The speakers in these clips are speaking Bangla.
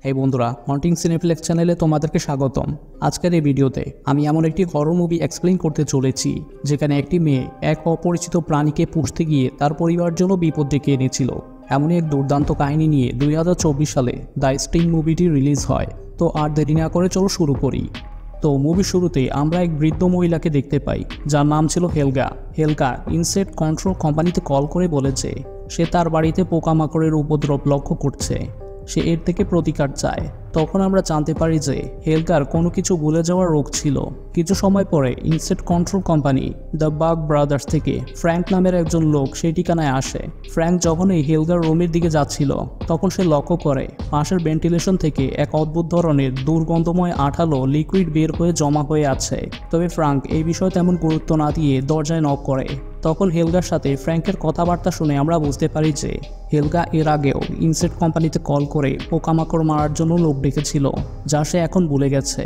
এই বন্ধুরা, হন্টিং সিনেপ্লেক্স চ্যানেলে তোমাদেরকে স্বাগতম। আজকের এই ভিডিওতে আমি এমন একটি হরর মুভি এক্সপ্লেইন করতে চলেছি যেখানে একটি মেয়ে এক অপরিচিত প্রাণীকে পুষতে গিয়ে তার পরিবারের জন্য বিপদ ডেকে এনেছিল। এমনই এক দুর্দান্ত কাহিনী নিয়ে 2024 সালে দ্য স্টিং মুভিটি রিলিজ হয়। তো আর দেরি না করে চলো শুরু করি। তো মুভির শুরুতে আমরা এক বৃদ্ধ মহিলাকে দেখতে পাই যার নাম ছিল হেলগা। হেলগা ইনসেক্ট কন্ট্রোল কোম্পানিতে কল করে বলেছে সে তার বাড়িতে পোকামাকড়ের উপদ্রব লক্ষ্য করছে, সে এর থেকে প্রতিকার চায়। তখন আমরা জানতে পারি যে হেলগার কোনো কিছু ভুলে যাওয়ার রোগ ছিল। কিছু সময় পরে insect control company the bug brothers থেকে ফ্র্যাঙ্ক নামের একজন লোক সেই ঠিকানায় আসে। ফ্র্যাঙ্ক যখনই হেলগার রুমের দিকে যাচ্ছিল তখন সে লক্ষ্য করে পাশের ভেন্টিলেশন থেকে এক অদ্ভুত ধরনের দুর্গন্ধময় আঠালো লিকুইড বের হয়ে জমা হয়ে আছে। তবে ফ্র্যাঙ্ক এই বিষয়ে তেমন গুরুত্ব না দিয়ে দরজায় নক করে। তখন হেলগার সাথে ফ্র্যাঙ্কের কথাবার্তা শুনে আমরা বুঝতে পারি যে হেলগা এর আগেও ইনসেক্ট কোম্পানিতে কল করে পোকামাকড় মারার জন্য লোক ডেকেছিল, যা সে এখন ভুলে গেছে।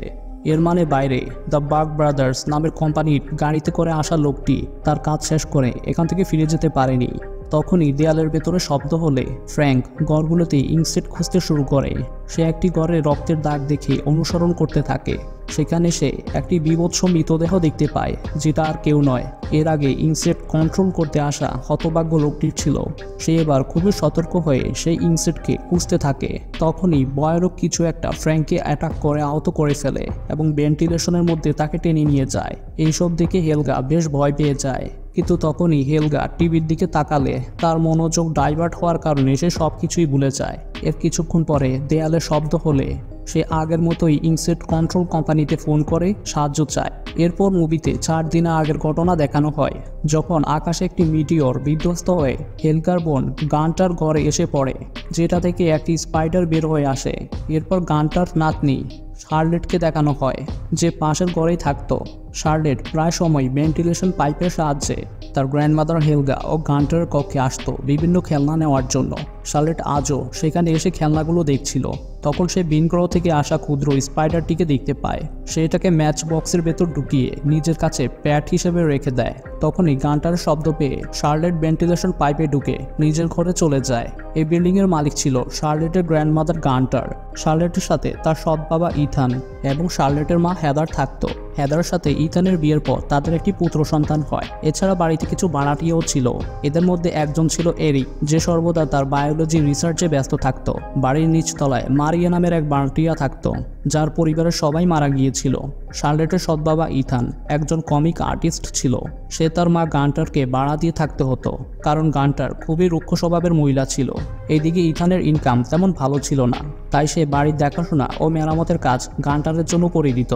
এর মানে বাইরে দ্য বাগ ব্রাদার্স নামের কোম্পানির গাড়িতে করে আসা লোকটি তার কাজ শেষ করে এখান থেকে ফিরে যেতে পারেনি। তখনই দেয়ালের ভেতরে শব্দ হলে ফ্র্যাঙ্ক ঘরগুলোতে ইনসেক্ট খুঁজতে শুরু করে। সে একটি ঘরে রক্তের দাগ দেখে অনুসরণ করতে থাকে। সেখানে সে একটি বীভৎস মৃতদেহ দেখতে পায়, যেটা আর কেউ নয়, এর আগে ইনসেক্ট কন্ট্রোল করতে আসা হতভাগ্য লোকটির ছিল। সে এবার খুবই সতর্ক হয়ে সেই ইনসেক্টকে খুঁজতে থাকে। তখনই ভয়ানক কিছু একটা ফ্র্যাঙ্ককে অ্যাটাক করে আহত করে ফেলে এবং ভেন্টিলেশনের মধ্যে তাকে টেনে নিয়ে যায়। এইসব দেখে হেলগা বেশ ভয় পেয়ে যায়। কিন্তু তখনই হেলগা টিভির দিকে তাকালে তার মনোযোগ ডাইভার্ট হওয়ার কারণে সে সব কিছুই ভুলে যায়। এর কিছুক্ষণ পরে দেয়ালে শব্দ হলে সে আগের মতোই ইনসেক্ট কন্ট্রোল কোম্পানিতে ফোন করে সাহায্য চায়। এরপর মুভিতে 4 দিন আগের ঘটনা দেখানো হয়, যখন আকাশে একটি মিটিওর বিধ্বস্ত হয়ে হেলগার বোন গানটার ঘরে এসে পড়ে, যেটা থেকে একটি স্পাইডার বের হয়ে আসে। এরপর গানটার নাতনি শার্লেটকে দেখানো হয়, যে পাশের ঘরেই থাকতো। শার্লেট প্রায় সময় ভেন্টিলেশন পাইপের সাহায্যে তার গ্র্যান্ডমাদার হেলগা ও গান্টারের কক্ষে আসতো বিভিন্ন খেলনা নেওয়ার জন্য। শার্লেট আজও সেখানে এসে খেলনাগুলো দেখছিল। তখন সে ভিন গ্রহ থেকে আসা ক্ষুদ্র স্পাইডারটিকে দেখতে পায়। সে এটাকে ম্যাচ বক্সের ভেতর ঢুকিয়ে নিজের কাছে প্যাট হিসেবে রেখে দেয়। তখনই গানটার শব্দ পেয়ে শার্লেট ভেন্টিলেশন পাইপে ঢুকে নিজের ঘরে চলে যায়। এই বিল্ডিংয়ের মালিক ছিল শার্লেটের গ্র্যান্ডমাদার গান্টার। শার্লেটের সাথে তার সৎ বাবা ইথান এবং শার্লেটের মা হেদার থাকতো। হেদারের সাথে ইথানের বিয়ের পর তাদের একটি পুত্র সন্তান হয়। এছাড়া বাড়িতে কিছু ভাড়াটিয়াও ছিল। এদের মধ্যে একজন ছিল এরিক, যে সর্বদা তার বায়োলজি রিসার্চে ব্যস্ত থাকতো। বাড়ির নিচতলায় মারিয়া নামের এক ভাড়াটিয়া থাকতো, যার পরিবারের সবাই মারা গিয়েছিল। শার্লেটের সৎ বাবা ইথান একজন কমিক আর্টিস্ট ছিল। সে তার মা গান্টারকে ভাড়া দিয়ে থাকতে হতো, কারণ গান্টার খুবই রুক্ষ স্বভাবের মহিলা ছিল। এইদিকে ইথানের ইনকাম তেমন ভালো ছিল না, তাই সে বাড়ির দেখাশোনা ও মেরামতের কাজ গান্টারের জন্য করে দিত।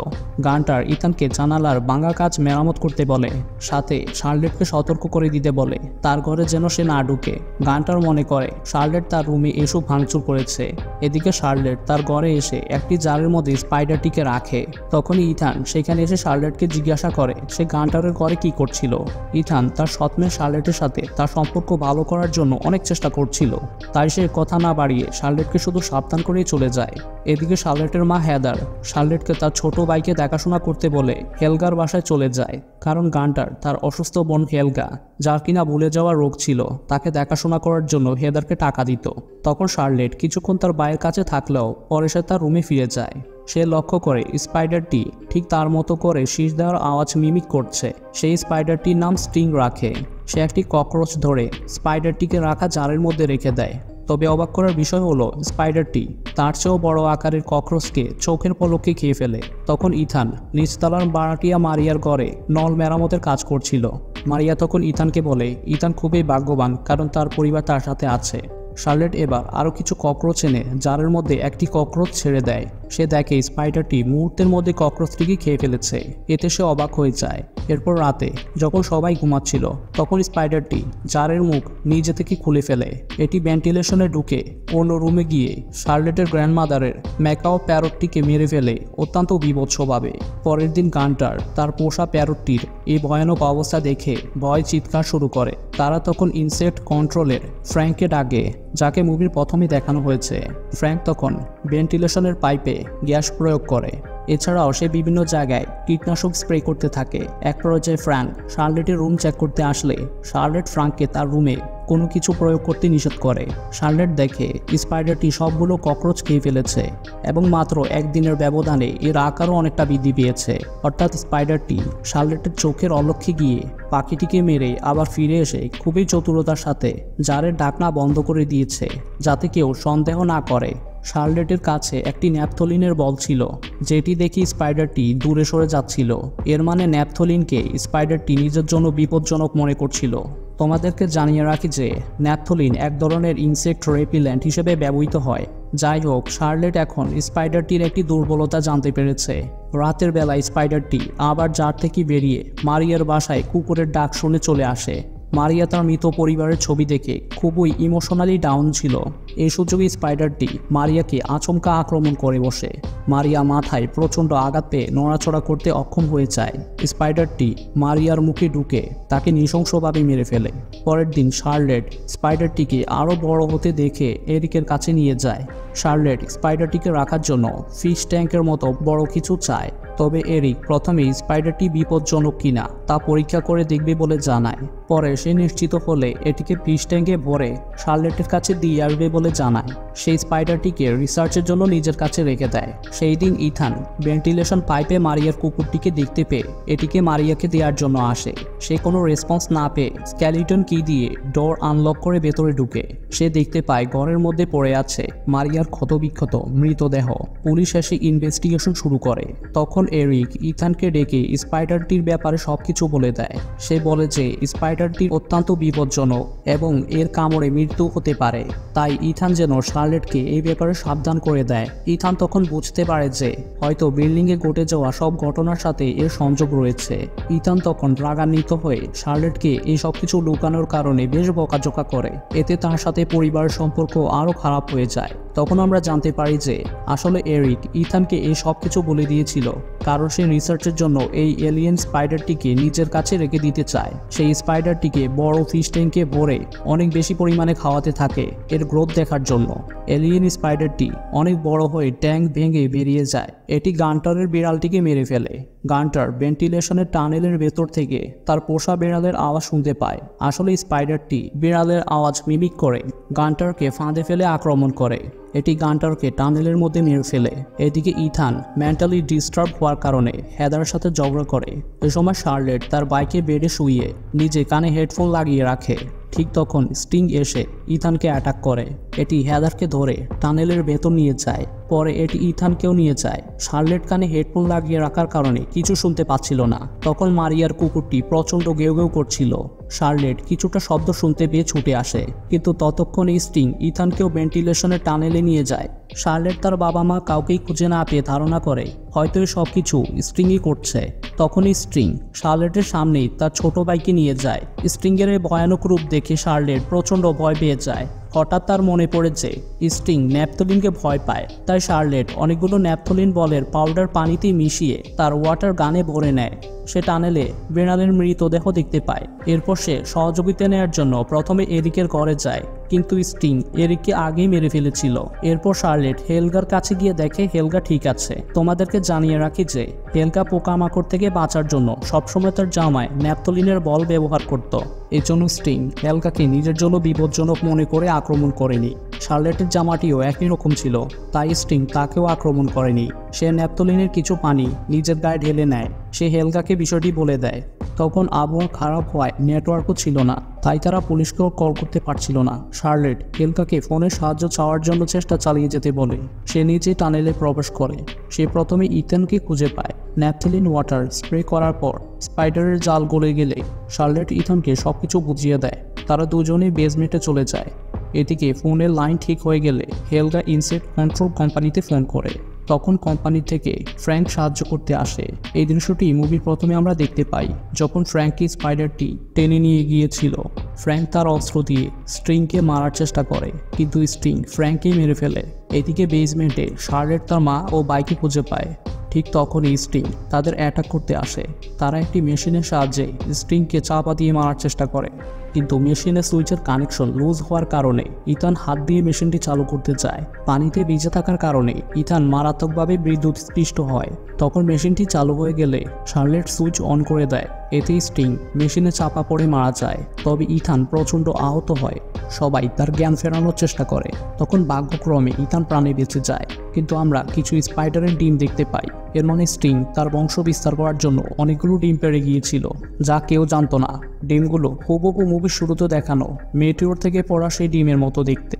গান্টার ইথানকে জানালার ভাঙা কাজ মেরামত করতে বলে, সাথে শার্লেটকে সতর্ক করে দিতে বলে তার ঘরে যেন সে না ঢুকে। গান্টার মনে করে শার্লেট তার রুমে এসব ভাঙচুর করেছে। এদিকে শার্লেট তার ঘরে এসে একটি জারের মধ্যে স্পাইডারটিকে রাখে। তখনই ইথান সেখানে এসে শার্লেটকে জিজ্ঞাসা করে সে গান্টারের ঘরে কি করছিল। ইথান তার সৎ মেয়ে শার্লেটের সাথে তার সম্পর্ক ভালো করার জন্য অনেক চেষ্টা করছিল, তাই সে কথা না বাড়িয়ে শার্লেটকে শুধু সাবধান করেই চলে যায়। এদিকে শার্লেটের মা হেদার শার্লেটকে তার ছোট ভাইকে দেখাশোনা করতে বলে হেলগার বাসায় চলে যায়, কারণ গান্টার তার অসুস্থ বোন হেলগা, যার কিনা ভুলে যাওয়ার রোগ ছিল, তাকে দেখাশোনা করার জন্য হেদারকে টাকা দিত। তখন শার্লেট কিছুক্ষণ তার ভাইয়ের কাছে থাকলেও পরে সে তার রুমে ফিরে যায়। সে লক্ষ্য করে স্পাইডারটি ঠিক তার মতো করে শীষ দেওয়ার আওয়াজ মিমিক করছে। সেই স্পাইডারটির নাম স্টিং রাখে। সে একটি ককরোচ ধরে স্পাইডারটিকে রাখা জারের মধ্যে রেখে দেয়। তবে অবাক করার বিষয় হলো স্পাইডারটি তার চেয়েও বড় আকারের ককরোচকে চোখের পলকে খেয়ে ফেলে। তখন ইথান নিচতলার ভাড়াটিয়া মারিয়ার ঘরে নল মেরামতের কাজ করছিল। মারিয়া তখন ইথানকে বলে ইথান খুবই ভাগ্যবান, কারণ তার পরিবার তার সাথে আছে। শার্লেট এবার আরও কিছু ককরোচ এনে জারের মধ্যে একটি ককরোচ ছেড়ে দেয়। সে দেখে স্পাইডারটি মুহূর্তের মধ্যে ককরোচটিকে খেয়ে ফেলেছে। এতে সে অবাক হয়ে যায়। এরপর রাতে যখন সবাই ঘুমাচ্ছিল তখন স্পাইডারটি জারের মুখ নিজে থেকে খুলে ফেলে। এটি ভেন্টিলেশনে ঢুকে অন্য রুমে গিয়ে শার্লেটের গ্র্যান্ডমাদারের ম্যাকাও প্যারটটিকে মেরে ফেলে অত্যন্ত বীভৎসভাবে। পরের দিন গান্টার তার পোষা প্যারটটির এই ভয়ানক অবস্থা দেখে ভয় চিৎকার শুরু করে। তারা তখন ইনসেক্ট কন্ট্রোলের ফ্র্যাঙ্ককে ডাকে, যাকে মুভির প্রথমে দেখানো হয়েছে। ফ্র্যাঙ্ক তখন ভেন্টিলেশনের পাইপে গ্যাস প্রয়োগ করে। এছাড়াও সে বিভিন্ন জায়গায় কীটনাশক স্প্রে করতে থাকে। এক পর্যায়ে ফ্র্যাঙ্ক শার্লেটের রুম চেক করতে আসলে শার্লেট ফ্র্যাঙ্ককে তার রুমে কোনো কিছু প্রয়োগ করতে নিষেধ করে। শার্লেট দেখে স্পাইডারটি সবগুলো ককরোচ খেয়ে ফেলেছে এবং মাত্র একদিনের ব্যবধানে এর আকারও অনেকটা বৃদ্ধি পেয়েছে। অর্থাৎ স্পাইডারটি শার্লেটের চোখের অলক্ষ্যে গিয়ে পাখিটিকে মেরে আবার ফিরে এসে খুবই চতুরতার সাথে জারের ঢাকনা বন্ধ করে দিয়েছে যাতে কেউ সন্দেহ না করে। শার্লেটের কাছে একটি ন্যাপথলিনের বল ছিল, যেটি দেখে স্পাইডারটি দূরে সরে যাচ্ছিল। এর মানে ন্যাপথলিনকে স্পাইডারটি নিজের জন্য বিপজ্জনক মনে করছিল। তোমাদেরকে জানিয়ে রাখি যে ন্যাপথলিন এক ধরনের ইনসেক্ট রেপিল্যান্ট হিসেবে ব্যবহৃত হয়। যাই হোক, শার্লেট এখন স্পাইডারটির একটি দুর্বলতা জানতে পেরেছে। রাতের বেলায় স্পাইডারটি আবার জার থেকে বেরিয়ে মারিয়ার বাসায় কুকুরের ডাক শুনে চলে আসে। মারিয়া তার মৃত পরিবারের ছবি দেখে খুবই ইমোশনালি ডাউন ছিল। এই সুযোগে স্পাইডারটি মারিয়াকে আচমকা আক্রমণ করে বসে। মারিয়া মাথায় প্রচণ্ড আঘাত পেয়ে নড়াচড়া করতে অক্ষম হয়ে যায়। স্পাইডারটি মারিয়ার মুখে ঢুকে তাকে নৃশংসভাবে মেরে ফেলে। পরের দিন শার্লেট স্পাইডারটিকে আরও বড় হতে দেখে এরিকের কাছে নিয়ে যায়। শার্লেট স্পাইডারটিকে রাখার জন্য ফিশ ট্যাঙ্কের মতো বড় কিছু চায়, তবে এরিক প্রথমেই স্পাইডারটি বিপজ্জনক কিনা তা পরীক্ষা করে দেখবে বলে জানায়। পরে সে নিশ্চিত হলে এটিকে ফিশ ট্যাঙ্কে ভরে শার্লেটের কাছে দিয়ে আসবে বলে জানায়। সেই স্পাইডারটিকে রিসার্চের জন্য নিজের কাছে রেখে দেয়। সেই দিন ইথান ভেন্টিলেশন পাইপে মারিয়ার কুকুরটিকে দেখতে পেয়ে এটিকে মারিয়াকে দেওয়ার জন্য আসে। সে কোনো রেসপন্স না পেয়ে স্কেলিটন কি দিয়ে ডোর আনলক করে ভেতরে ঢুকে সে দেখতে পায় ঘরের মধ্যে পড়ে আছে মারিয়ার ক্ষতবিক্ষত মৃতদেহ। পুলিশ এসে ইনভেস্টিগেশন শুরু করে। তখন এরিক ইথানকে ডেকে স্পাইডারটির ব্যাপারে সবকিছু বলে দেয়। সে বলে যে স্পাইডারটি অত্যন্ত বিপজ্জনক এবং এর কামড়ে মৃত্যু হতে পারে, তাই ইথান যেন শার্লেটকে এই ব্যাপারে সাবধান করে দেয়। ইথান তখন বুঝতে পারে যে হয়তো বিল্ডিংয়ে ঘটে যাওয়া সব ঘটনার সাথে এর সংযোগ রয়েছে। ইথান তখন রাগান্বিত হয়ে শার্লেটকে এই সব কিছু লুকানোর কারণে বেশ বকাঝকা করে। এতে তার সাথে পরিবারের সম্পর্ক আরও খারাপ হয়ে যায়। তখন আমরা জানতে পারি যে আসলে এরিক ইথানকে এই সব কিছু বলে দিয়েছিল কারণ সে রিসার্চের জন্য এই এলিয়েন স্পাইডারটিকে নিজের কাছে রেখে দিতে চায়। সেই স্পাইডারটিকে বড় ফিশ ট্যাঙ্কে ভরে অনেক বেশি পরিমাণে খাওয়াতে থাকে এর গ্রোথ দেখার জন্য। এলিয়েন স্পাইডারটি অনেক বড় হয়ে ট্যাঙ্ক ভেঙে বেরিয়ে যায়। এটি গান্টারের বিড়ালটিকে মেরে ফেলে। গান্টার ভেন্টিলেশনের টানেলের ভেতর থেকে তার পোষা বিড়ালের আওয়াজ শুনতে পায়। আসলে স্পাইডারটি বিড়ালের আওয়াজ মিমিক করে গান্টারকে ফাঁদে ফেলে আক্রমণ করে। এটি গান্টারকে টানেলের মধ্যে মেরে ফেলে। এদিকে ইথান মেন্টালি ডিস্টার্ব হওয়ার কারণে হেদার সাথে ঝগড়া করে। এ সময় শার্লেট তার বাইকে বেডে শুয়ে নিজে কানে হেডফোন লাগিয়ে রাখে। ঠিক তখন স্টিং এসে ইথানকে অ্যাটাক করে। এটি হেদারকে ধরে টানেলের ভেতর নিয়ে যায়। পরে এটি ইথানকেও নিয়ে যায়। শার্লেট কানে হেডফোন লাগিয়ে রাখার কারণে কিছু শুনতে পাচ্ছিল না। তখন মারিয়ার কুকুরটি প্রচণ্ড গেউ গেউ করছিল। শার্লেট কিছুটা শব্দ শুনতে পেয়ে ছুটে আসে, কিন্তু ততক্ষণে স্টিং ইথানকেও ভেন্টিলেশনের টানেলে নিয়ে যায়। শার্লেট তার বাবা মা কাউকেই খুঁজে না পেয়ে ধারণা করে হয়তো এই সব কিছু স্ট্রিংই করছে। তখনই স্ট্রিং শার্লেটের সামনেই তার ছোট ভাইকে নিয়ে যায়। স্ট্রিংয়ের এই ভয়ানক রূপ দেখে শার্লেট প্রচণ্ড ভয় পেয়ে যায়। হঠাৎ তার মনে পড়েছে স্টিং ন্যাপথলিনকে ভয় পায়, তাই শার্লেট অনেকগুলো ন্যাপথলিন বলের পাউডার পানিতে মিশিয়ে তার ওয়াটার গানে ভরে নেয়। সে টানেলে বিড়ালের মৃতদেহ দেখতে পায়। এরপর সে সহযোগিতা নেওয়ার জন্য প্রথমে এরিকের ঘরে যায়, কিন্তু স্টিং এরিককে আগেই মেরে ফেলেছিল। এরপর শার্লেট হেলগার কাছে গিয়ে দেখে হেলগা ঠিক আছে। তোমাদেরকে জানিয়ে রাখি যে হেলগা পোকামাকড় থেকে বাঁচার জন্য সবসময় তার জামায় ন্যাপথলিনের বল ব্যবহার করত। এজন্য স্টিং হেলগাকে নিজের জন্য বিপজ্জনক মনে করে আক্রমণ করেনি। শার্লেটের জামাটিও একই রকম ছিল, তাই স্টিং তাকেও আক্রমণ করেনি। সে ন্যাপথলিনের কিছু পানি নিজের গায়ে ঢেলে নেয়। সে হেলগাকে বিষয়টি বলে দেয়। তখন আবহাওয়া খারাপ হওয়ায় নেটওয়ার্কও ছিল না, তাই তারা পুলিশকেও কল করতে পারছিল না। শার্লেট হেলগাকে ফোনের সাহায্য চাওয়ার জন্য চেষ্টা চালিয়ে যেতে বলে। সে নিজে টানেলে প্রবেশ করে। সে প্রথমে ইথানকে খুঁজে পায়। ন্যাপথলিন ওয়াটার স্প্রে করার পর স্পাইডারের জাল গলে গেলে শার্লেট ইথানকে সবকিছু বুঝিয়ে দেয়। তারা দুজনেই বেসমেন্টে চলে যায়। এদিকে ফোনের লাইন ঠিক হয়ে গেলে হেলগা ইনসেক্ট কন্ট্রোল কোম্পানিতে ফোন করে। তখন কোম্পানি থেকে ফ্র্যাঙ্ক সাহায্য করতে আসে। এই দৃশ্যটি মুভির প্রথমে আমরা দেখতে পাই, যখন ফ্র্যাঙ্কি স্পাইডারটি টেনে নিয়ে গিয়েছিল। ফ্র্যাঙ্ক তার অস্ত্র দিয়ে স্ট্রিংকে মারার চেষ্টা করে, কিন্তু স্ট্রিং ফ্র্যাঙ্ককেই মেরে ফেলে। এদিকে বেসমেন্টে শার্লেট তার মা ও বাইকে খুঁজে পায়। ঠিক তখনই স্টিং তাদের অ্যাটাক করতে আসে। তারা একটি মেশিনের সাহায্যে স্টিংকে চাপা দিয়ে মারার চেষ্টা করে। কিন্তু মেশিনের সুইচের কানেকশন লুজ হওয়ার কারণে ইথান হাত দিয়ে মেশিনটি চালু করতে চায়। পানিতে ভিজে থাকার কারণে ইথান মারাত্মকভাবে বিদ্যুৎ স্পৃষ্ট হয়। তখন মেশিনটি চালু হয়ে গেলে শার্লেট সুইচ অন করে দেয়। এতে স্টিং মেশিনে চাপা পড়ে মারা যায়। তবে ইথান প্রচণ্ড আহত হয়। সবাই তার জ্ঞান ফেরানোর চেষ্টা করে। তখন ভাগ্যক্রমে ইথান প্রাণে বেঁচে যায়। কিন্তু আমরা কিছু স্পাইডারের ডিম দেখতে পাই। এর মানে স্টিং তার বংশ বিস্তার করার জন্য অনেকগুলো ডিম পেড়ে গিয়েছিল, যা কেউ জানতো না। ডিমগুলো হুবহু মুভির শুরুতে দেখানো মেটিওর থেকে পড়া সেই ডিমের মতো দেখতে,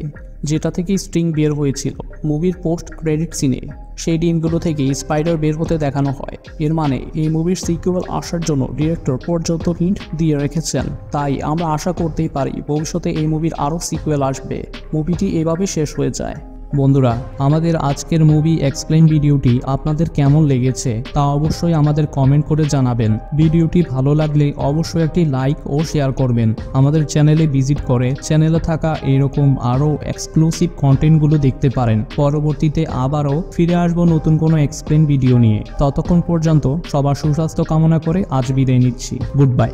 যেটা থেকে স্টিং বের হয়েছিল। মুভির পোস্ট ক্রেডিট সিনে সেই ডিমগুলো থেকে স্পাইডার বের হতে দেখানো হয়। এর মানে এই মুভির সিকুয়েল আসার জন্য ডিরেক্টর পর্যাপ্ত হিন্ট দিয়ে রেখেছেন। তাই আমরা আশা করতেই পারি ভবিষ্যতে এই মুভির আরও সিকুয়েল আসবে। মুভিটি এভাবে শেষ হয়ে যায়। বন্ধুরা, আমাদের আজকের মুভি এক্সপ্লেইন ভিডিওটি আপনাদের কেমন লেগেছে তা অবশ্যই আমাদের কমেন্ট করে জানাবেন। ভিডিওটি ভালো লাগলে অবশ্যই একটি লাইক ও শেয়ার করবেন। আমাদের চ্যানেলে ভিজিট করে চ্যানেলে থাকা এরকম আরও এক্সক্লুসিভ কন্টেন্টগুলো দেখতে পারেন। পরবর্তীতে আবারও ফিরে আসবো নতুন কোনো এক্সপ্লেইন ভিডিও নিয়ে। ততক্ষণ পর্যন্ত সবার সুস্বাস্থ্য কামনা করে আজ বিদায় নিচ্ছি। Good bye.